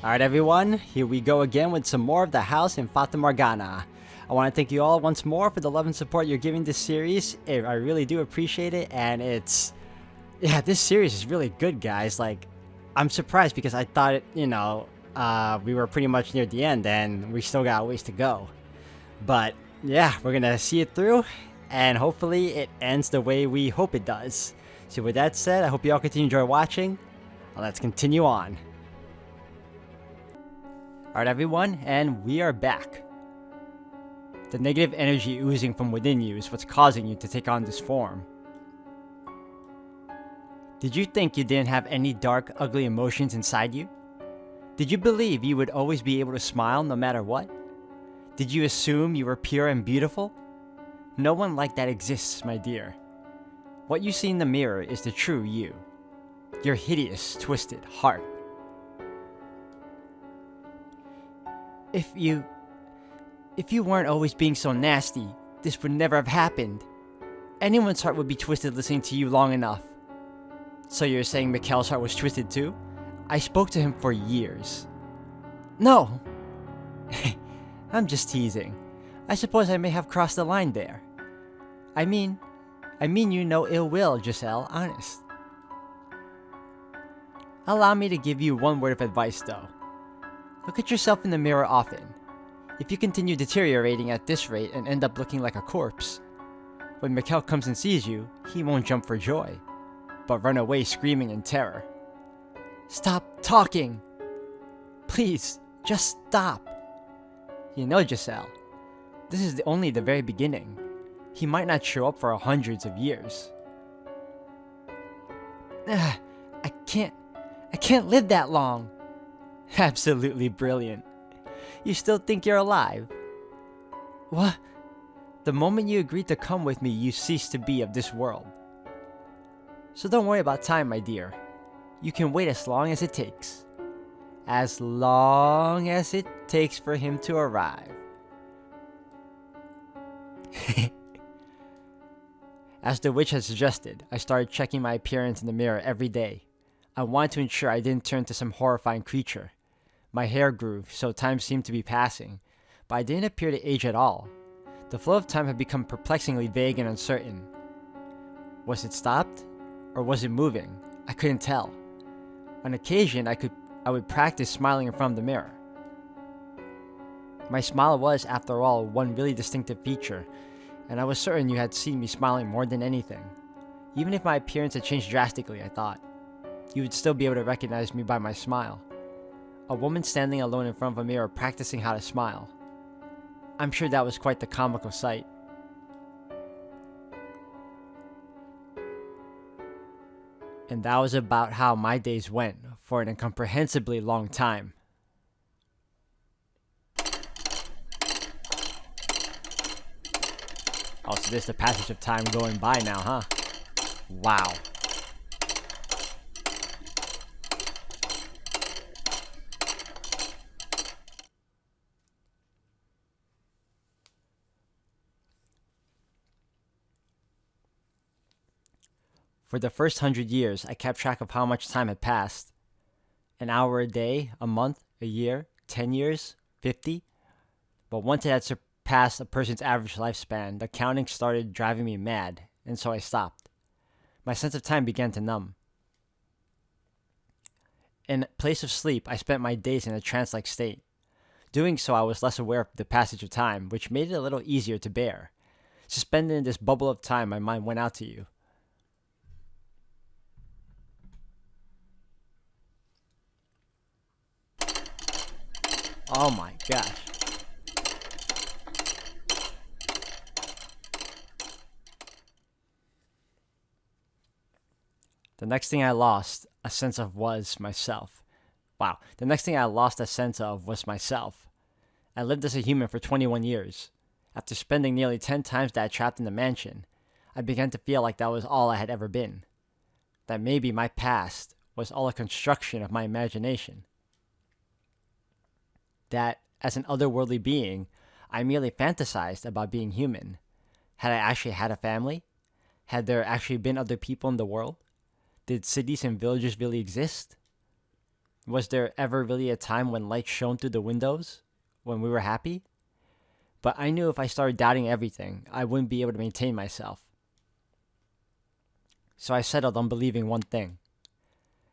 Alright everyone, here we go again with some more of the house in Fata Morgana. I want to thank you all once more for the love and support you're giving this series. I really do appreciate it, and this series is really good, guys. Like, I'm surprised because I thought we were pretty much near the end and we still got a ways to go. But yeah, we're gonna see it through, and hopefully it ends the way we hope it does. So with that said, I hope you all continue to enjoy watching. Let's continue on. Alright everyone, and we are back. The negative energy oozing from within you is what's causing you to take on this form. Did you think you didn't have any dark, ugly emotions inside you? Did you believe you would always be able to smile no matter what? Did you assume you were pure and beautiful? No one like that exists, my dear. What you see in the mirror is the true you. Your hideous, twisted heart. If you weren't always being so nasty, this would never have happened. Anyone's heart would be twisted listening to you long enough. So you're saying Mikhail's heart was twisted too? I spoke to him for years. No! I'm just teasing. I suppose I may have crossed the line there. I mean you no ill will, Giselle, honest. Allow me to give you one word of advice though. Look at yourself in the mirror often. If you continue deteriorating at this rate and end up looking like a corpse, when Mikhail comes and sees you, he won't jump for joy, but run away screaming in terror. Stop talking! Please, just stop! You know, Giselle, this is only the very beginning. He might not show up for hundreds of years. I can't live that long. Absolutely brilliant. You still think you're alive? What? The moment you agreed to come with me, you ceased to be of this world. So don't worry about time, my dear. You can wait as long as it takes. As long as it takes for him to arrive. As the witch had suggested, I started checking my appearance in the mirror every day. I wanted to ensure I didn't turn to some horrifying creature. My hair grew, so time seemed to be passing, but I didn't appear to age at all. The flow of time had become perplexingly vague and uncertain. Was it stopped? Or was it moving? I couldn't tell. On occasion, I would practice smiling in front of the mirror. My smile was, after all, one really distinctive feature, and I was certain you had seen me smiling more than anything. Even if my appearance had changed drastically, I thought, you would still be able to recognize me by my smile. A woman standing alone in front of a mirror practicing how to smile. I'm sure that was quite the comical sight. And that was about how my days went for an incomprehensibly long time. Oh, so there's the passage of time going by now, huh? Wow. For the first 100 years, I kept track of how much time had passed. An hour a day, a month, a year, 10 years, 50. But once it had surpassed a person's average lifespan, the counting started driving me mad, and so I stopped. My sense of time began to numb. In place of sleep, I spent my days in a trance-like state. Doing so, I was less aware of the passage of time, which made it a little easier to bear. Suspended in this bubble of time, my mind went out to you. Oh my gosh. The next thing I lost a sense of was myself. Wow. The next thing I lost a sense of was myself. I lived as a human for 21 years. After spending nearly 10 times that trapped in the mansion, I began to feel like that was all I had ever been. That maybe my past was all a construction of my imagination. That, as an otherworldly being, I merely fantasized about being human. Had I actually had a family? Had there actually been other people in the world? Did cities and villages really exist? Was there ever really a time when light shone through the windows? When we were happy? But I knew if I started doubting everything, I wouldn't be able to maintain myself. So I settled on believing one thing.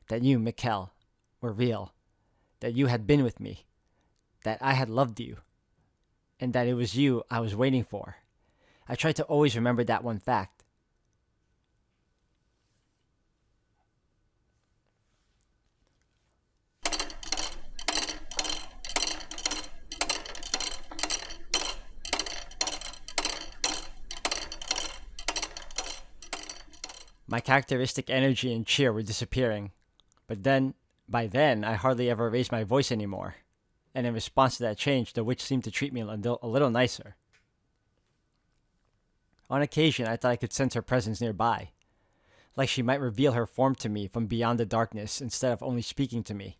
That you, Mikkel, were real. That you had been with me. That I had loved you. And that it was you I was waiting for. I tried to always remember that one fact. My characteristic energy and cheer were disappearing. But by then, I hardly ever raised my voice anymore. And in response to that change, the witch seemed to treat me a little nicer. On occasion, I thought I could sense her presence nearby, like she might reveal her form to me from beyond the darkness instead of only speaking to me.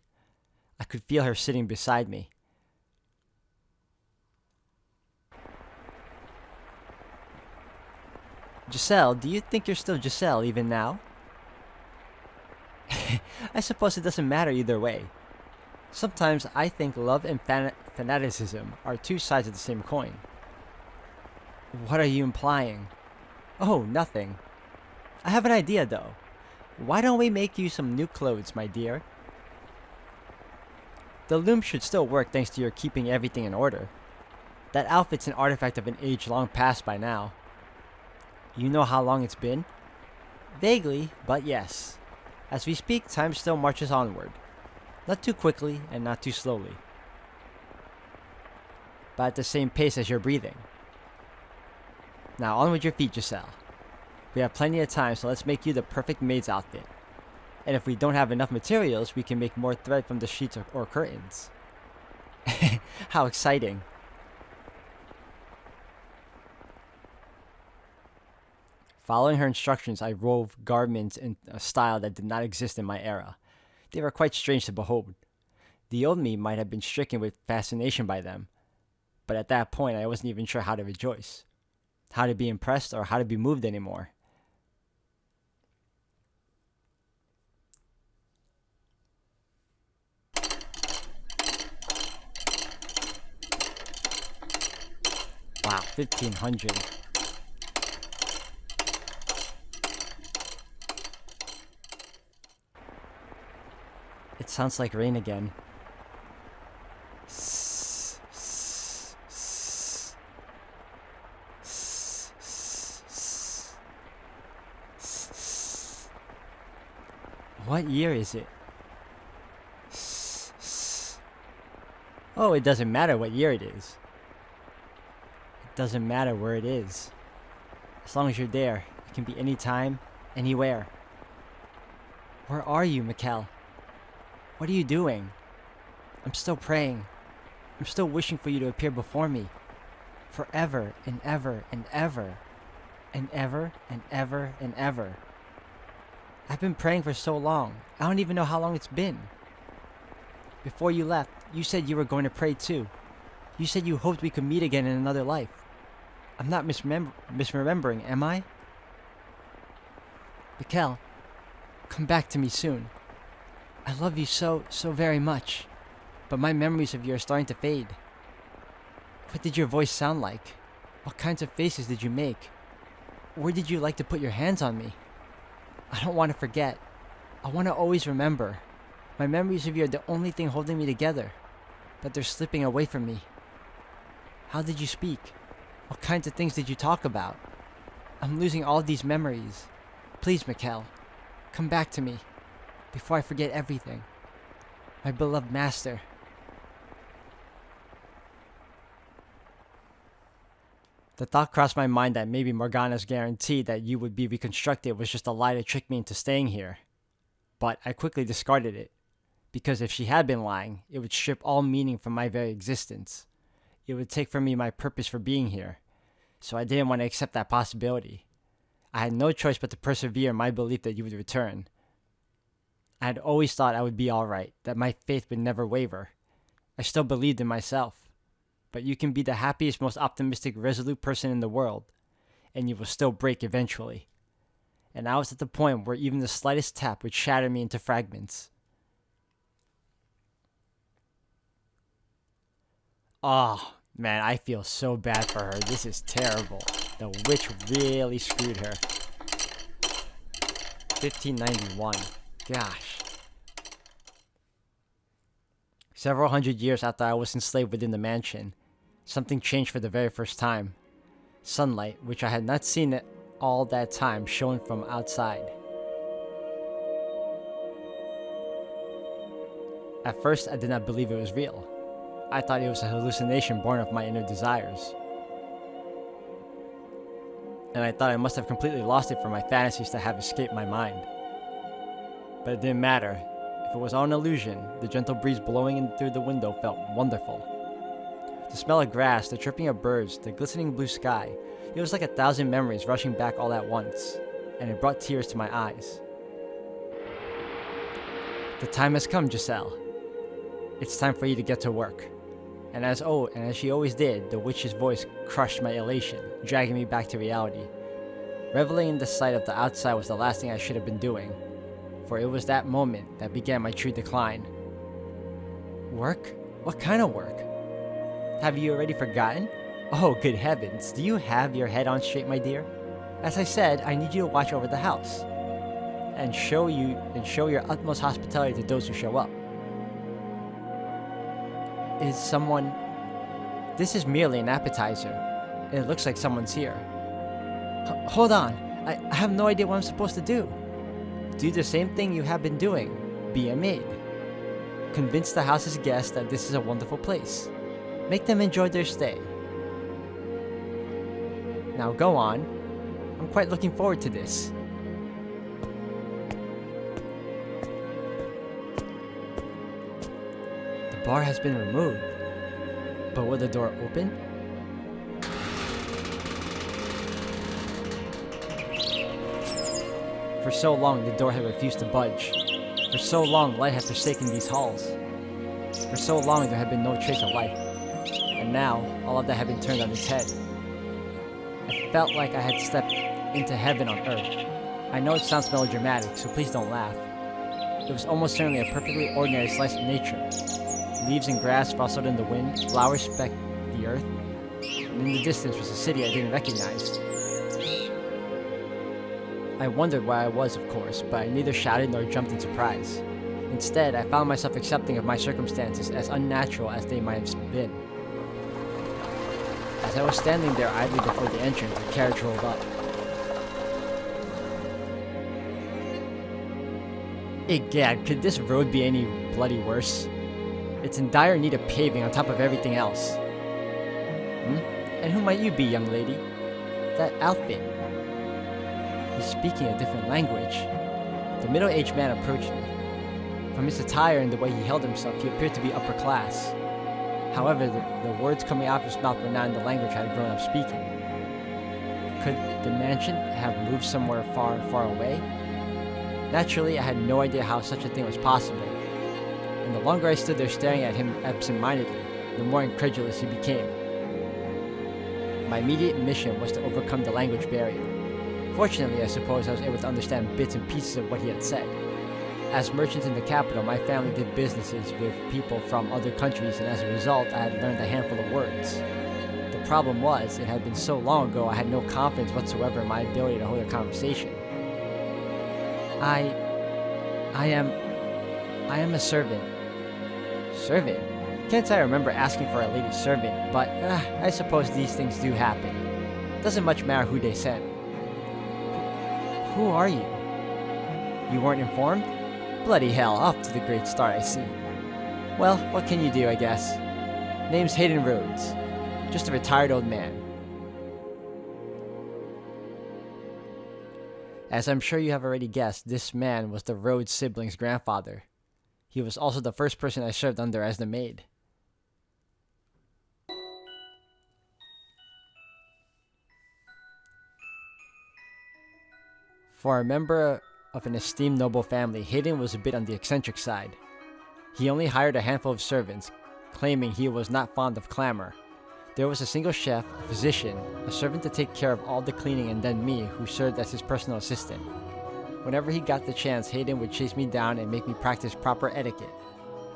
I could feel her sitting beside me. Giselle, do you think you're still Giselle even now? I suppose it doesn't matter either way. Sometimes I think love and fanaticism are two sides of the same coin. What are you implying? Oh, nothing. I have an idea though. Why don't we make you some new clothes, my dear? The loom should still work thanks to your keeping everything in order. That outfit's an artifact of an age long past by now. You know how long it's been? Vaguely, but yes. As we speak, time still marches onward. Not too quickly and not too slowly. But at the same pace as you're breathing. Now on with your feet, Giselle. We have plenty of time, so let's make you the perfect maid's outfit. And if we don't have enough materials, we can make more thread from the sheets or curtains. How exciting. Following her instructions, I wove garments in a style that did not exist in my era. They were quite strange to behold. The old me might have been stricken with fascination by them, but at that point I wasn't even sure how to rejoice, how to be impressed, or how to be moved anymore. Wow, 1500. It sounds like rain again. What year is it? Oh, it doesn't matter what year it is. It doesn't matter where it is. As long as you're there, it can be anytime, anywhere. Where are you, Mikkel? What are you doing? I'm still praying. I'm still wishing for you to appear before me. Forever and ever and ever. And ever and ever and ever. I've been praying for so long. I don't even know how long it's been. Before you left, you said you were going to pray too. You said you hoped we could meet again in another life. I'm not misremembering, am I? Mikkel, come back to me soon. I love you so very much, but my memories of you are starting to fade. What did your voice sound like? What kinds of faces did you make? Where did you like to put your hands on me? I don't want to forget. I want to always remember. My memories of you are the only thing holding me together, but they're slipping away from me. How did you speak? What kinds of things did you talk about? I'm losing all of these memories. Please, Mikkel, come back to me. Before I forget everything. My beloved master. The thought crossed my mind that maybe Morgana's guarantee that you would be reconstructed was just a lie to trick me into staying here. But I quickly discarded it, because if she had been lying, it would strip all meaning from my very existence. It would take from me my purpose for being here, so I didn't want to accept that possibility. I had no choice but to persevere in my belief that you would return. I had always thought I would be alright, that my faith would never waver. I still believed in myself. But you can be the happiest, most optimistic, resolute person in the world, and you will still break eventually. And I was at the point where even the slightest tap would shatter me into fragments. Oh, man, I feel so bad for her. This is terrible. The witch really screwed her. 1591. Gosh. Several hundred years after I was enslaved within the mansion, something changed for the very first time. Sunlight, which I had not seen it all that time, shone from outside. At first, I did not believe it was real. I thought it was a hallucination born of my inner desires. And I thought I must have completely lost it for my fantasies to have escaped my mind. But it didn't matter. If it was all an illusion, the gentle breeze blowing in through the window felt wonderful. The smell of grass, the chirping of birds, the glistening blue sky, it was like 1,000 memories rushing back all at once, and it brought tears to my eyes. The time has come, Giselle. It's time for you to get to work. And as she always did, the witch's voice crushed my elation, dragging me back to reality. Reveling in the sight of the outside was the last thing I should have been doing, for it was that moment that began my true decline. Work? What kind of work? Have you already forgotten? Oh, good heavens, do you have your head on straight, my dear? As I said, I need you to watch over the house, and show your utmost hospitality to those who show up. Is someone... This is merely an appetizer, and it looks like someone's here. Hold on, I have no idea what I'm supposed to do. Do the same thing you have been doing. Be a maid. Convince the house's guests that this is a wonderful place. Make them enjoy their stay. Now go on. I'm quite looking forward to this. The bar has been removed. But will the door open? For so long, the door had refused to budge. For so long, light had forsaken these halls. For so long, there had been no trace of life. And now, all of that had been turned on its head. I felt like I had stepped into heaven on earth. I know it sounds melodramatic, so please don't laugh. It was almost certainly a perfectly ordinary slice of nature. Leaves and grass rustled in the wind, flowers specked the earth, and in the distance was a city I didn't recognize. I wondered where I was, of course, but I neither shouted nor jumped in surprise. Instead, I found myself accepting of my circumstances as unnatural as they might have been. As I was standing there idly before the entrance, a carriage rolled up. Egad, could this road be any bloody worse? It's in dire need of paving on top of everything else. And who might you be, young lady? That outfit. He's speaking a different language. The middle-aged man approached me. From his attire and the way he held himself, he appeared to be upper class. However, the words coming out of his mouth were not in the language I had grown up speaking. Could the mansion have moved somewhere far, far away? Naturally, I had no idea how such a thing was possible. And the longer I stood there staring at him absent-mindedly, the more incredulous he became. My immediate mission was to overcome the language barrier. Fortunately, I suppose I was able to understand bits and pieces of what he had said. As merchants in the capital, my family did businesses with people from other countries, and as a result, I had learned a handful of words. The problem was, it had been so long ago I had no confidence whatsoever in my ability to hold a conversation. I am a servant. Servant? Can't I remember asking for a lady servant, but I suppose these things do happen. Doesn't much matter who they send. Who are you? You weren't informed? Bloody hell, off to the great start, I see. Well, what can you do, I guess? Name's Hayden Rhodes. Just a retired old man. As I'm sure you have already guessed, this man was the Rhodes siblings' grandfather. He was also the first person I served under as the maid. For a member of an esteemed noble family, Hayden was a bit on the eccentric side. He only hired a handful of servants, claiming he was not fond of clamor. There was a single chef, a physician, a servant to take care of all the cleaning, and then me, who served as his personal assistant. Whenever he got the chance, Hayden would chase me down and make me practice proper etiquette.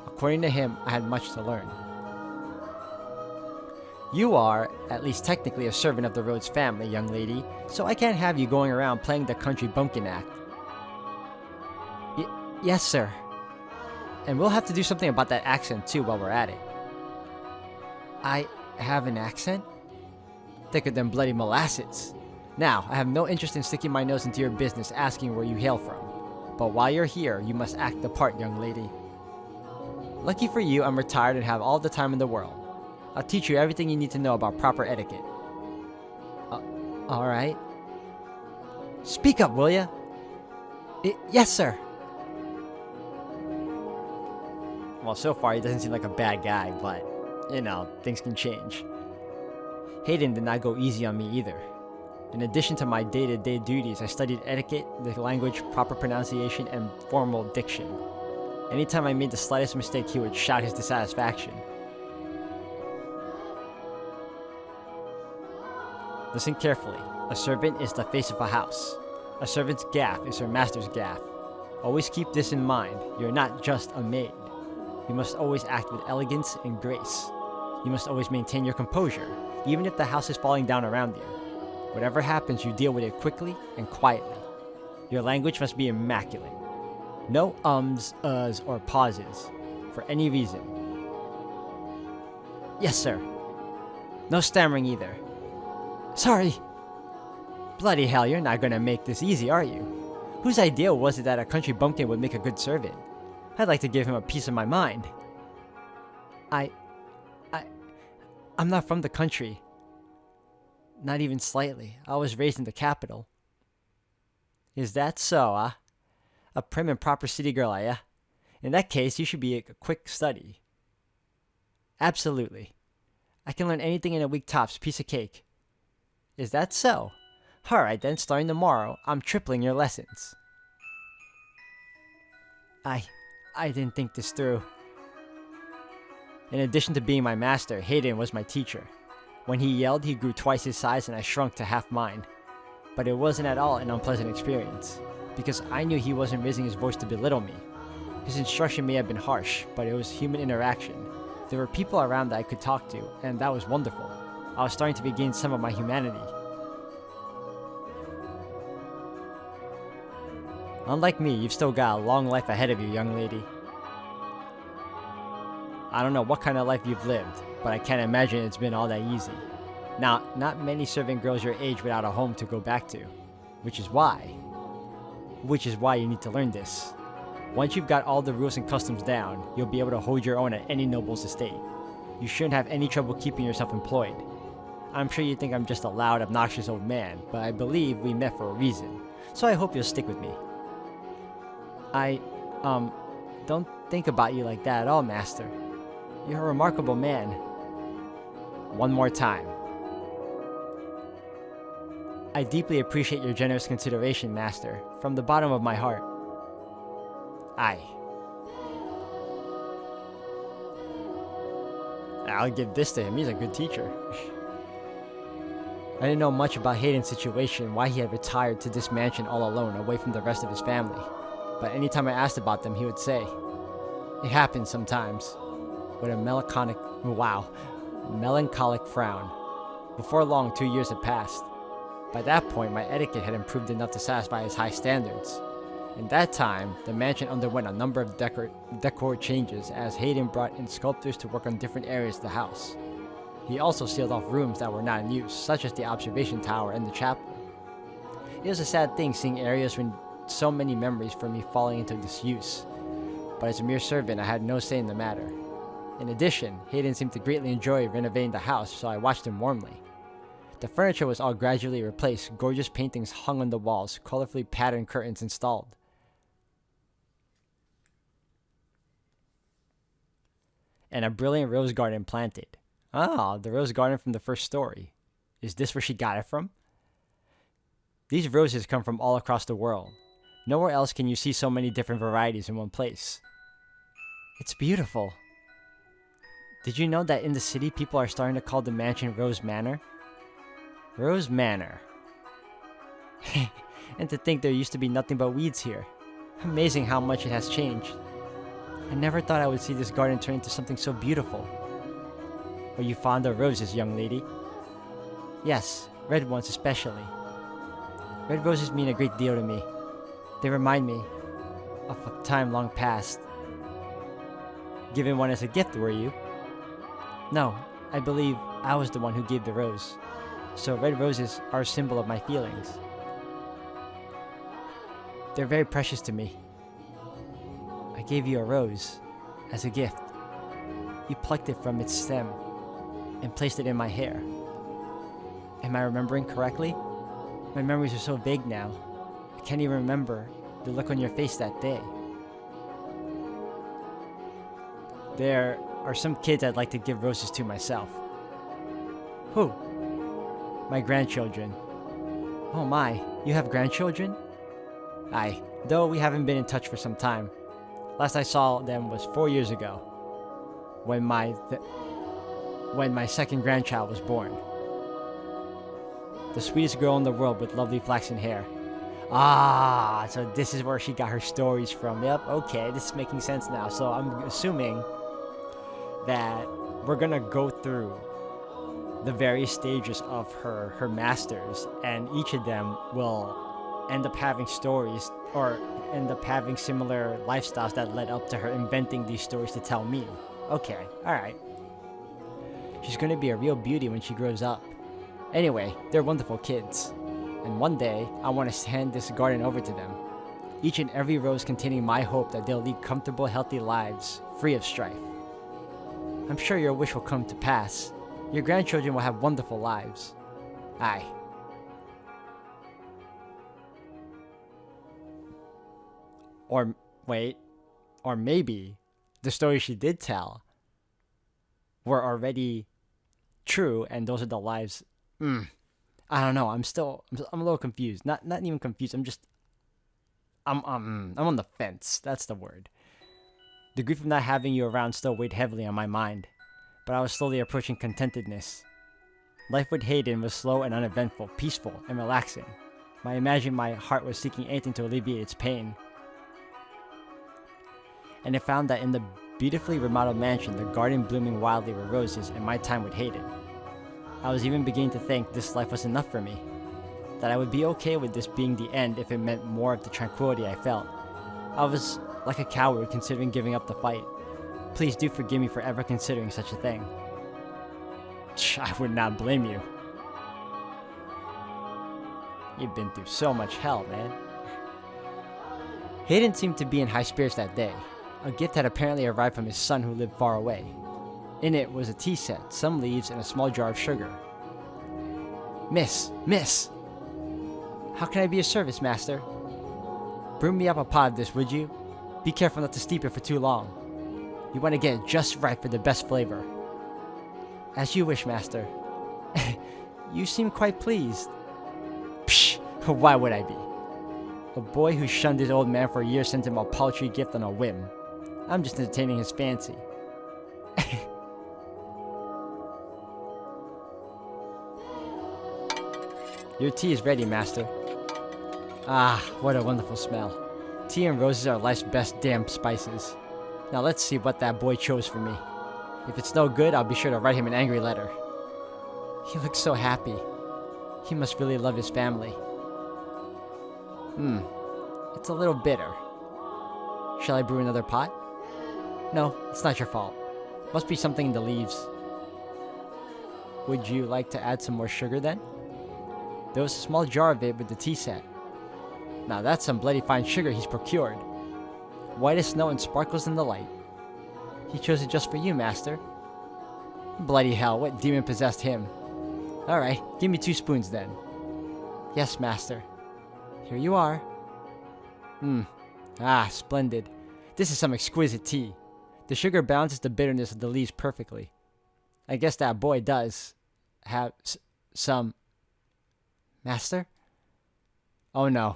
According to him, I had much to learn. You are, at least technically, a servant of the Rhodes family, young lady, so I can't have you going around playing the country bumpkin act. Yes, sir. And we'll have to do something about that accent, too, while we're at it. I have an accent? Thicker than bloody molasses. Now, I have no interest in sticking my nose into your business asking where you hail from. But while you're here, you must act the part, young lady. Lucky for you, I'm retired and have all the time in the world. I'll teach you everything you need to know about proper etiquette. Alright. Speak up, will ya? Yes, sir. Well, so far he doesn't seem like a bad guy, but, you know, things can change. Hayden did not go easy on me either. In addition to my day-to-day duties, I studied etiquette, the language, proper pronunciation, and formal diction. Anytime I made the slightest mistake, he would shout his dissatisfaction. Listen carefully. A servant is the face of a house. A servant's gaff is her master's gaff. Always keep this in mind. You're not just a maid. You must always act with elegance and grace. You must always maintain your composure, even if the house is falling down around you. Whatever happens, you deal with it quickly and quietly. Your language must be immaculate. No ums, uhs, or pauses, for any reason. Yes, sir. No stammering either. Sorry. Bloody hell, you're not gonna make this easy, are you? Whose idea was it that a country bumpkin would make a good servant? I'd like to give him a piece of my mind. I'm not from the country. Not even slightly. I was raised in the capital. Is that so, huh? A prim and proper city girl, are ya? In that case, you should be a quick study. Absolutely. I can learn anything in a week tops, piece of cake. Is that so? Alright then, starting tomorrow, I'm tripling your lessons. I didn't think this through. In addition to being my master, Hayden was my teacher. When he yelled, he grew twice his size and I shrunk to half mine. But it wasn't at all an unpleasant experience, because I knew he wasn't raising his voice to belittle me. His instruction may have been harsh, but it was human interaction. There were people around that I could talk to, and that was wonderful. I was starting to regain some of my humanity. Unlike me, you've still got a long life ahead of you, young lady. I don't know what kind of life you've lived, but I can't imagine it's been all that easy. Now, not many serving girls your age without a home to go back to. Which is why you need to learn this. Once you've got all the rules and customs down, you'll be able to hold your own at any noble's estate. You shouldn't have any trouble keeping yourself employed. I'm sure you think I'm just a loud, obnoxious old man, but I believe we met for a reason, so I hope you'll stick with me. I don't think about you like that at all, Master. You're a remarkable man. One more time. I deeply appreciate your generous consideration, Master, from the bottom of my heart. I'll give this to him, he's a good teacher. I didn't know much about Hayden's situation, why he had retired to this mansion all alone, away from the rest of his family. But anytime I asked about them, he would say, "It happens sometimes," with a melancholic frown. Before long, 2 years had passed. By that point, my etiquette had improved enough to satisfy his high standards. In that time, the mansion underwent a number of decor changes as Hayden brought in sculptors to work on different areas of the house. He also sealed off rooms that were not in use, such as the observation tower and the chapel. It was a sad thing seeing areas with so many memories for me falling into disuse, but as a mere servant, I had no say in the matter. In addition, Hayden seemed to greatly enjoy renovating the house, so I watched him warmly. The furniture was all gradually replaced, gorgeous paintings hung on the walls, colorfully patterned curtains installed. And a brilliant rose garden planted. Ah, the rose garden from the first story. Is this where she got it from? These roses come from all across the world. Nowhere else can you see so many different varieties in one place. It's beautiful. Did you know that in the city people are starting to call the mansion Rose Manor? Rose Manor. And to think there used to be nothing but weeds here. Amazing how much it has changed. I never thought I would see this garden turn into something so beautiful. Are you fond of roses, young lady? Yes, red ones especially. Red roses mean a great deal to me. They remind me of a time long past. Given one as a gift, were you? No, I believe I was the one who gave the rose. So red roses are a symbol of my feelings. They're very precious to me. I gave you a rose as a gift. You plucked it from its stem and placed it in my hair. Am I remembering correctly? My memories are so vague now. I can't even remember the look on your face that day. There are some kids I'd like to give roses to myself. Who? My grandchildren. Oh my, you have grandchildren? Aye, though we haven't been in touch for some time. Last I saw them was 4 years ago, when my second grandchild was born. The sweetest girl in the world with lovely flaxen hair. Ah, so this is where she got her stories from. Yep, okay, this is making sense now. So I'm assuming that we're gonna go through the various stages of her masters, and each of them will end up having stories or end up having similar lifestyles that led up to her inventing these stories to tell me. Okay, alright. She's gonna be a real beauty when she grows up. Anyway, they're wonderful kids. And one day, I want to hand this garden over to them. Each and every rose containing my hope that they'll lead comfortable, healthy lives, free of strife. I'm sure your wish will come to pass. Your grandchildren will have wonderful lives. Aye. Or, wait. Or maybe the stories she did tell were already true, and those are the lives. I don't know. I'm a little confused. Not even confused. I'm on the fence. That's the word. The grief of not having you around still weighed heavily on my mind, but I was slowly approaching contentedness. Life with Hayden was slow and uneventful, peaceful and relaxing. I imagined my heart was seeking anything to alleviate its pain. And I found that in the beautifully remodeled mansion, the garden blooming wildly with roses, and my time with Hayden. I was even beginning to think this life was enough for me, that I would be okay with this being the end if it meant more of the tranquility I felt. I was like a coward considering giving up the fight. Please do forgive me for ever considering such a thing. I would not blame you. You've been through so much hell, man. Hayden seemed to be in high spirits that day. A gift had apparently arrived from his son who lived far away. In it was a tea set, some leaves, and a small jar of sugar. Miss! How can I be of service, master? Bring me up a pot of this, would you? Be careful not to steep it for too long. You want to get it just right for the best flavor. As you wish, master. You seem quite pleased. Psh! Why would I be? A boy who shunned his old man for a year sent him a paltry gift on a whim. I'm just entertaining his fancy. Your tea is ready, master. Ah, what a wonderful smell. Tea and roses are life's best damn spices. Now let's see what that boy chose for me. If it's no good, I'll be sure to write him an angry letter. He looks so happy. He must really love his family. It's a little bitter. Shall I brew another pot? No, it's not your fault. Must be something in the leaves. Would you like to add some more sugar then? There was a small jar of it with the tea set. Now that's some bloody fine sugar he's procured. White as snow and sparkles in the light. He chose it just for you, master. Bloody hell, what demon possessed him? Alright, give me 2 spoons then. Yes, master. Here you are. Splendid. This is some exquisite tea. The sugar balances the bitterness of the leaves perfectly. I guess that boy does have some... Master? Oh no.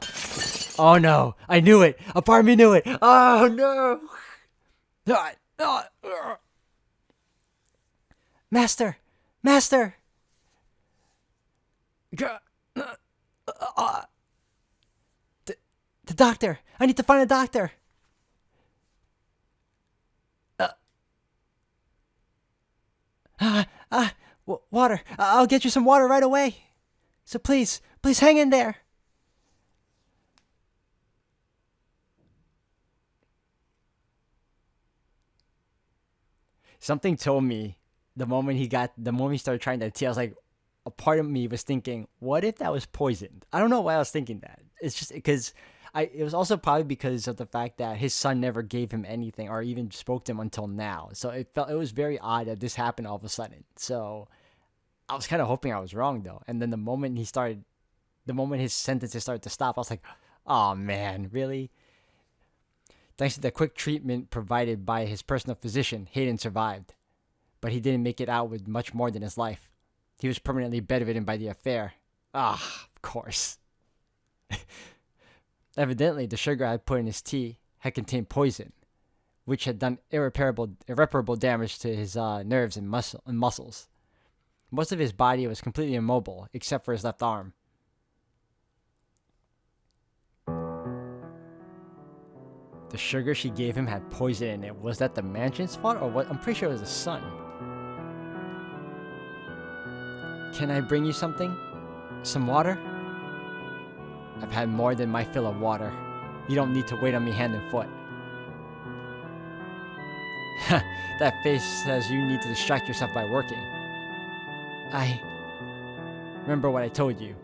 Oh no! I knew it! A part of me knew it! Oh no! Master! Master! The doctor! I need to find a doctor! Water. I'll get you some water right away. So please hang in there. Something told me the moment he started trying that tea, I was like, a part of me was thinking, what if that was poisoned? I don't know why I was thinking that. It's just because it was also probably because of the fact that his son never gave him anything or even spoke to him until now. So it was very odd that this happened all of a sudden. So I was kind of hoping I was wrong though. And then the moment his sentences started to stop, I was like, oh man, really? Thanks to the quick treatment provided by his personal physician, Hayden survived. But he didn't make it out with much more than his life. He was permanently bedridden by the affair. Ah, of course. Evidently, the sugar I put in his tea had contained poison, which had done irreparable damage to his nerves and muscles. Most of his body was completely immobile, except for his left arm. The sugar she gave him had poison in it. Was that the mansion's fault or what? I'm pretty sure it was the son. Can I bring you something? Some water? I've had more than my fill of water. You don't need to wait on me hand and foot. That face says you need to distract yourself by working. Remember what I told you.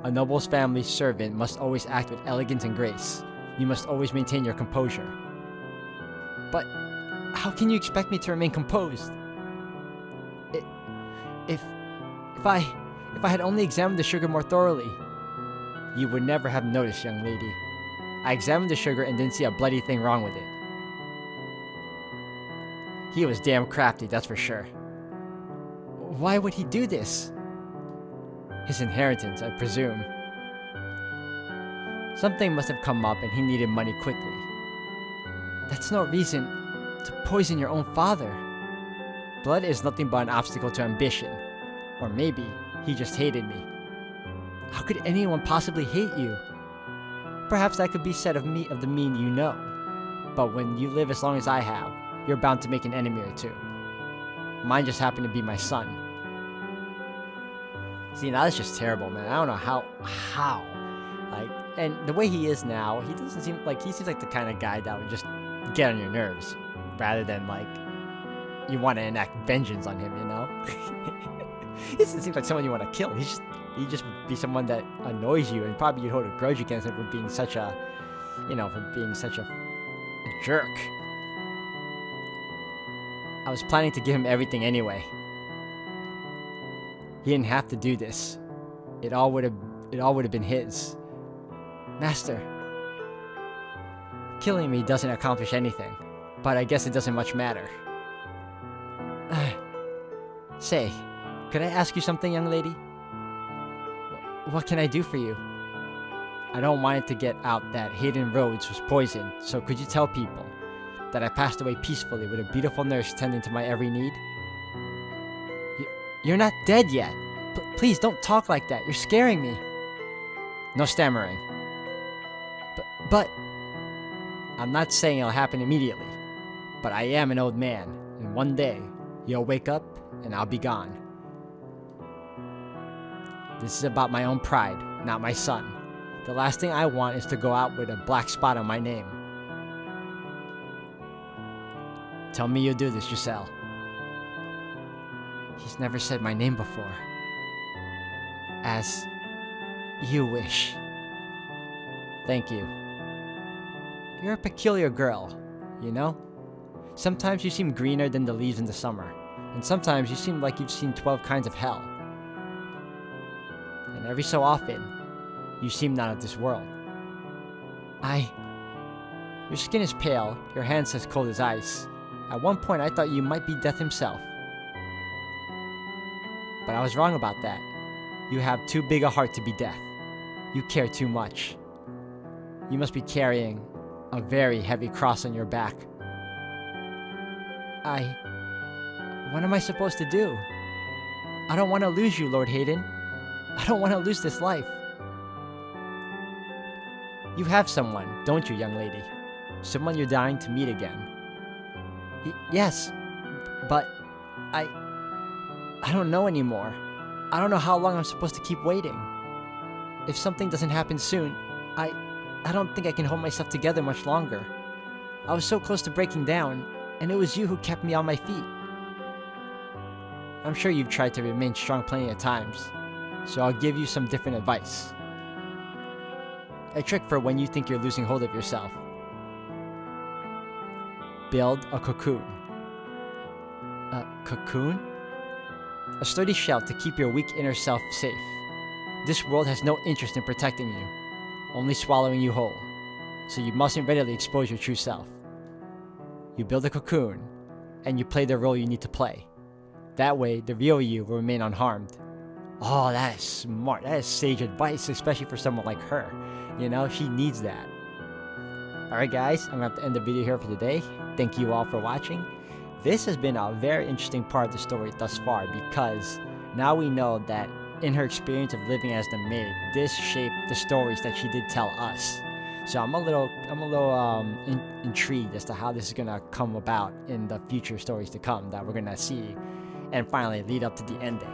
A noble's family servant must always act with elegance and grace. You must always maintain your composure. But how can you expect me to remain composed? If I had only examined the sugar more thoroughly, you would never have noticed, young lady. I examined the sugar and didn't see a bloody thing wrong with it. He was damn crafty, that's for sure. Why would he do this? His inheritance, I presume. Something must have come up and he needed money quickly. That's no reason to poison your own father. Blood is nothing but an obstacle to ambition. Or maybe he just hated me. How could anyone possibly hate you? Perhaps that could be said of the mean you know. But when you live as long as I have, you're bound to make an enemy or two. Mine just happened to be my son. See, now that's just terrible, man. I don't know how. Like, and the way he is now, he seems like the kind of guy that would just get on your nerves, rather than like you want to enact vengeance on him, you know? He doesn't seem like someone you want to kill. He just would be someone that annoys you, and probably you'd hold a grudge against him for being such a jerk. I was planning to give him everything anyway. He didn't have to do this. It all would have been his. Master, killing me doesn't accomplish anything, but I guess it doesn't much matter. Say, could I ask you something, young lady? What can I do for you? I don't want it to get out that Hayden Rhodes was poisoned, so could you tell people that I passed away peacefully with a beautiful nurse tending to my every need? You're not dead yet. Please don't talk like that. You're scaring me. No stammering. But I'm not saying it'll happen immediately. But I am an old man, and one day you'll wake up and I'll be gone. This is about my own pride, not my son. The last thing I want is to go out with a black spot on my name. Tell me you'll do this, Giselle. He's never said my name before. As you wish. Thank you. You're a peculiar girl, you know? Sometimes you seem greener than the leaves in the summer, and sometimes you seem like you've seen 12 kinds of hell. And every so often, you seem not of this world. Your skin is pale, your hands as cold as ice. At one point I thought you might be Death himself. But I was wrong about that. You have too big a heart to be Death. You care too much. You must be carrying a very heavy cross on your back. What am I supposed to do? I don't want to lose you, Lord Hayden. I don't want to lose this life. You have someone, don't you, young lady? Someone you're dying to meet again. Yes, but I don't know anymore. I don't know how long I'm supposed to keep waiting. If something doesn't happen soon, I don't think I can hold myself together much longer. I was so close to breaking down, and it was you who kept me on my feet. I'm sure you've tried to remain strong plenty of times, so I'll give you some different advice. A trick for when you think you're losing hold of yourself. Build a cocoon. A cocoon? A sturdy shell to keep your weak inner self safe. This world has no interest in protecting you, only swallowing you whole, so you mustn't readily expose your true self. You build a cocoon, and you play the role you need to play. That way, the real you will remain unharmed. Oh, that is smart. That is sage advice, especially for someone like her. You know, she needs that. Alright guys, I'm going to have to end the video here for today. Thank you all for watching. This has been a very interesting part of the story thus far, because now we know that in her experience of living as the maid, this shaped the stories that she did tell us. So I'm a little intrigued as to how this is gonna come about in the future stories to come that we're gonna see, and finally lead up to the ending.